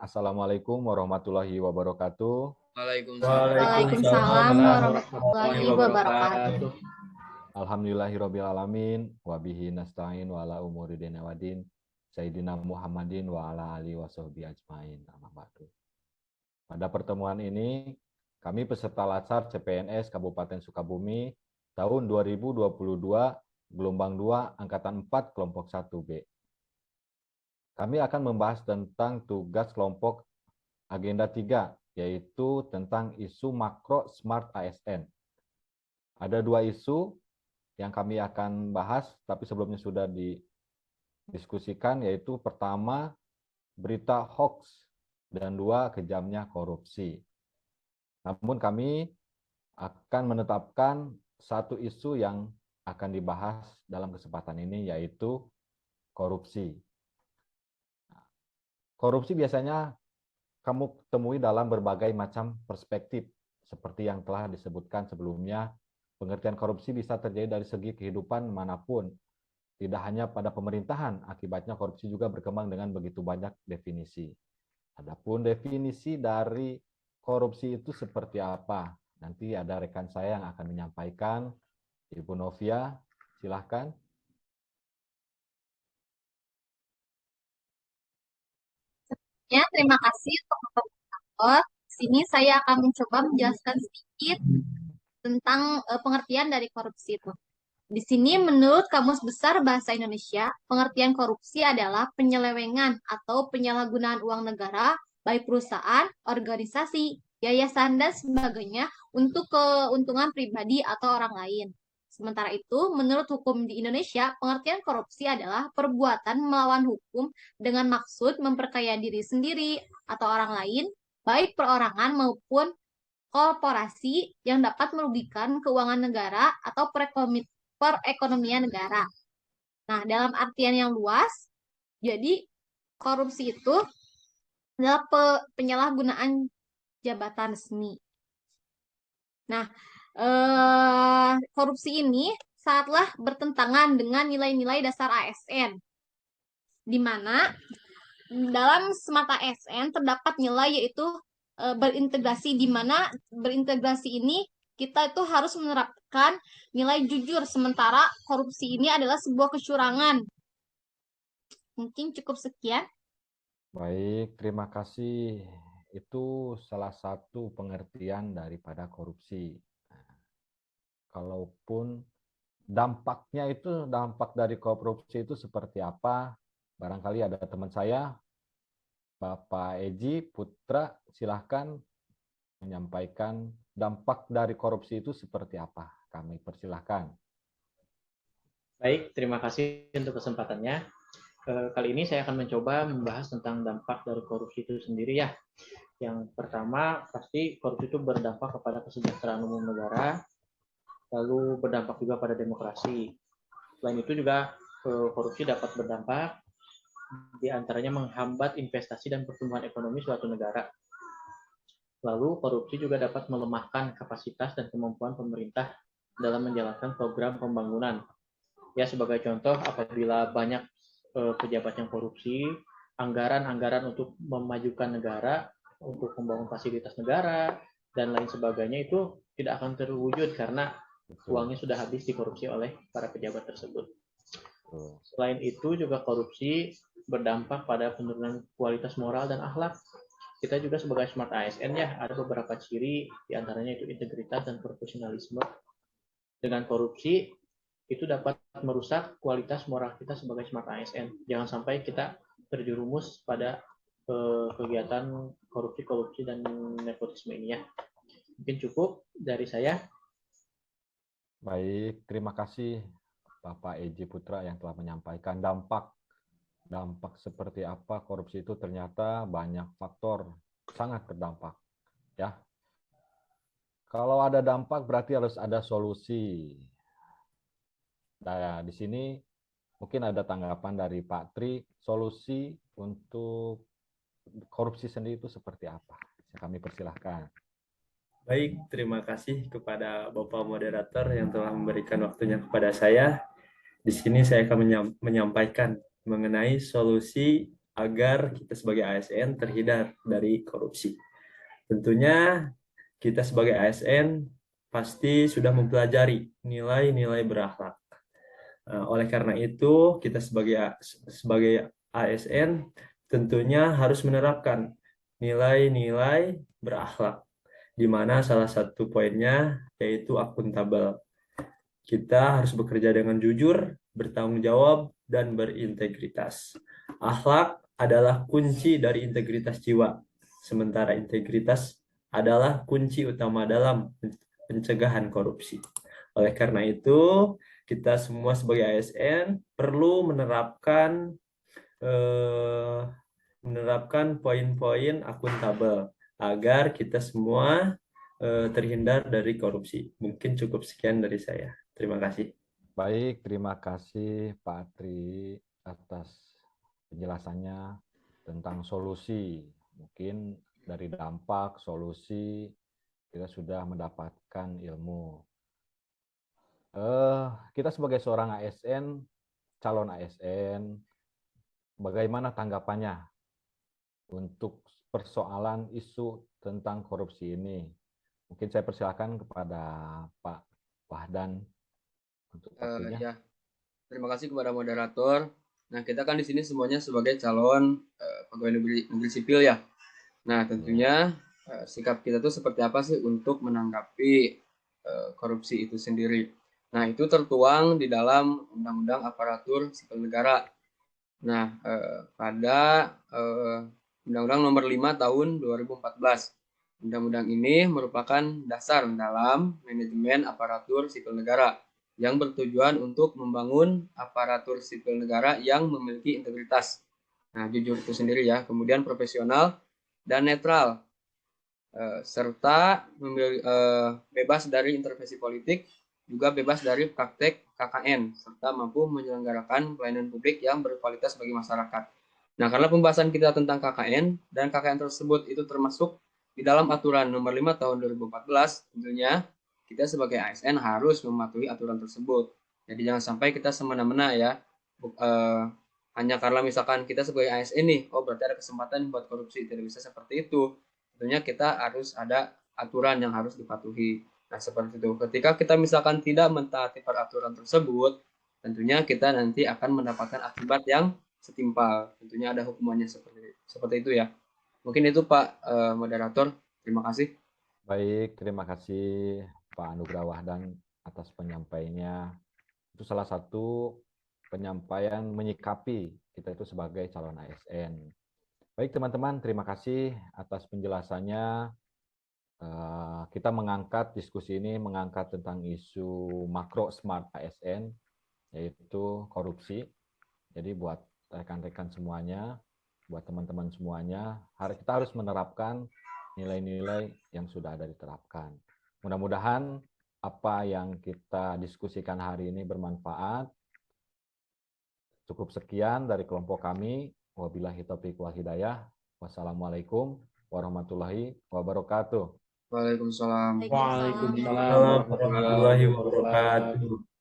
Assalamualaikum warahmatullahi wabarakatuh. Waalaikumsalam warahmatullahi wabarakatuh. Alhamdulillahirrabbilalamin. Wabihi nasta'in wa ala umuri dina wadin. Sayyidina Muhammadin wa ala alihi wa sahbihi ajmain. Amma ba'du. Pada pertemuan ini, kami peserta Latsar CPNS Kabupaten Sukabumi tahun 2022, gelombang 2, angkatan 4, kelompok 1B. Kami akan membahas tentang tugas kelompok agenda 3, yaitu tentang isu makro Smart ASN. Ada 2 isu yang kami akan bahas, tapi sebelumnya sudah didiskusikan, yaitu pertama, berita hoax, dan 2, kejamnya korupsi. Namun kami akan menetapkan satu isu yang akan dibahas dalam kesempatan ini, yaitu korupsi. Korupsi biasanya kamu temui dalam berbagai macam perspektif, seperti yang telah disebutkan sebelumnya. Pengertian korupsi bisa terjadi dari segi kehidupan manapun, tidak hanya pada pemerintahan. Akibatnya korupsi juga berkembang dengan begitu banyak definisi. Adapun definisi dari korupsi itu seperti apa? Nanti ada rekan saya yang akan menyampaikan. Ibu Novia, silahkan. Ya, terima kasih untuk moderator. Di sini saya akan mencoba menjelaskan sedikit tentang pengertian dari korupsi itu. Di sini menurut Kamus Besar Bahasa Indonesia, pengertian korupsi adalah penyelewengan atau penyalahgunaan uang negara, baik perusahaan, organisasi, yayasan, dan sebagainya untuk keuntungan pribadi atau orang lain. Sementara itu, menurut hukum di Indonesia, pengertian korupsi adalah perbuatan melawan hukum dengan maksud memperkaya diri sendiri atau orang lain, baik perorangan maupun korporasi yang dapat merugikan keuangan negara atau perekonomian negara. Nah, dalam artian yang luas, jadi korupsi itu adalah penyalahgunaan jabatan resmi. Nah, korupsi ini sangatlah bertentangan dengan nilai-nilai dasar ASN, di mana dalam Smart ASN terdapat nilai yaitu berintegrasi, di mana berintegrasi ini kita itu harus menerapkan nilai jujur, sementara korupsi ini adalah sebuah kecurangan. Mungkin cukup sekian. Baik, terima kasih. Itu salah satu pengertian daripada korupsi. Kalaupun dampaknya itu, dampak dari korupsi itu seperti apa? Barangkali ada teman saya, Bapak Eji Putra, silahkan menyampaikan dampak dari korupsi itu seperti apa. Kami persilahkan. Baik, terima kasih untuk kesempatannya. Kali ini saya akan mencoba membahas tentang dampak dari korupsi itu sendiri ya. Yang pertama, pasti korupsi itu berdampak kepada kesejahteraan umum negara, lalu berdampak juga pada demokrasi. Selain itu juga korupsi dapat berdampak diantaranya menghambat investasi dan pertumbuhan ekonomi suatu negara. Lalu korupsi juga dapat melemahkan kapasitas dan kemampuan pemerintah dalam menjalankan program pembangunan. Ya, sebagai contoh, apabila banyak pejabat yang korupsi, anggaran-anggaran untuk memajukan negara, untuk membangun fasilitas negara, dan lain sebagainya itu tidak akan terwujud karena uangnya sudah habis dikorupsi oleh para pejabat tersebut. Selain itu juga korupsi berdampak pada penurunan kualitas moral dan akhlak. Kita juga sebagai Smart ASN ya, ada beberapa ciri, diantaranya itu integritas dan profesionalisme. Dengan korupsi, itu dapat merusak kualitas moral kita sebagai Smart ASN. Jangan sampai kita terjerumus pada kegiatan korupsi dan nepotisme ini ya. Mungkin cukup dari saya. Baik, terima kasih Bapak Eji Putra yang telah menyampaikan dampak seperti apa korupsi itu. Ternyata banyak faktor sangat terdampak ya. Kalau ada dampak berarti harus ada solusi. Nah, di sini mungkin ada tanggapan dari Pak Tri, solusi untuk korupsi sendiri itu seperti apa? Kami persilahkan. Baik, terima kasih kepada Bapak Moderator yang telah memberikan waktunya kepada saya. Di sini saya akan menyampaikan mengenai solusi agar kita sebagai ASN terhindar dari korupsi. Tentunya kita sebagai ASN pasti sudah mempelajari nilai-nilai berakhlak. Oleh karena itu, kita sebagai ASN tentunya harus menerapkan nilai-nilai berakhlak, di mana salah satu poinnya yaitu akuntabel. Kita harus bekerja dengan jujur, bertanggung jawab, dan berintegritas. Akhlak adalah kunci dari integritas jiwa, sementara integritas adalah kunci utama dalam pencegahan korupsi. Oleh karena itu, kita semua sebagai ASN perlu menerapkan poin-poin akuntabel agar kita semua terhindar dari korupsi. Mungkin cukup sekian dari saya. Terima kasih. Baik, terima kasih Pak Tri atas penjelasannya tentang solusi. Mungkin dari dampak, solusi, kita sudah mendapatkan ilmu. Kita sebagai seorang ASN, calon ASN, bagaimana tanggapannya untuk persoalan isu tentang korupsi ini? Mungkin saya persilakan kepada Pak Wahdan untuk waktunya. Ya, terima kasih kepada moderator. Nah, kita kan di sini semuanya sebagai calon pegawai negeri sipil ya. Nah, tentunya sikap kita tuh seperti apa sih untuk menanggapi korupsi itu sendiri. Nah, itu tertuang di dalam Undang-Undang Aparatur Sipil Negara. Nah, pada Undang-Undang Nomor 5 Tahun 2014. Undang-undang ini merupakan dasar dalam manajemen aparatur sipil negara yang bertujuan untuk membangun aparatur sipil negara yang memiliki integritas. Nah, jujur itu sendiri ya, kemudian profesional dan netral, serta bebas dari intervensi politik, juga bebas dari praktek KKN, serta mampu menyelenggarakan pelayanan publik yang berkualitas bagi masyarakat. Nah, karena pembahasan kita tentang KKN, dan KKN tersebut itu termasuk di dalam aturan nomor 5 tahun 2014, tentunya kita sebagai ASN harus mematuhi aturan tersebut. Jadi jangan sampai kita semena-mena ya, hanya karena misalkan kita sebagai ASN nih, oh berarti ada kesempatan buat korupsi, tidak bisa seperti itu. Tentunya kita harus ada aturan yang harus dipatuhi. Nah, seperti itu. Ketika kita misalkan tidak mentaati peraturan tersebut, tentunya kita nanti akan mendapatkan akibat yang setimpal. Tentunya ada hukumannya seperti itu ya. Mungkin itu Pak moderator. Terima kasih. Baik, terima kasih Pak Anugrah Wahdan atas penyampaiannya. Itu salah satu penyampaian menyikapi kita itu sebagai calon ASN. Baik teman-teman, terima kasih atas penjelasannya. Kita mengangkat diskusi ini, mengangkat tentang isu makro smart ASN, yaitu korupsi. Jadi buat rekan-rekan semuanya, buat teman-teman semuanya, kita harus menerapkan nilai-nilai yang sudah ada diterapkan. Mudah-mudahan apa yang kita diskusikan hari ini bermanfaat. Cukup sekian dari kelompok kami. Wabillahi taufiq wal hidayah. Wassalamualaikum warahmatullahi wabarakatuh. Waalaikumsalam. Waalaikumsalam Warahmatullahi wabarakatuh.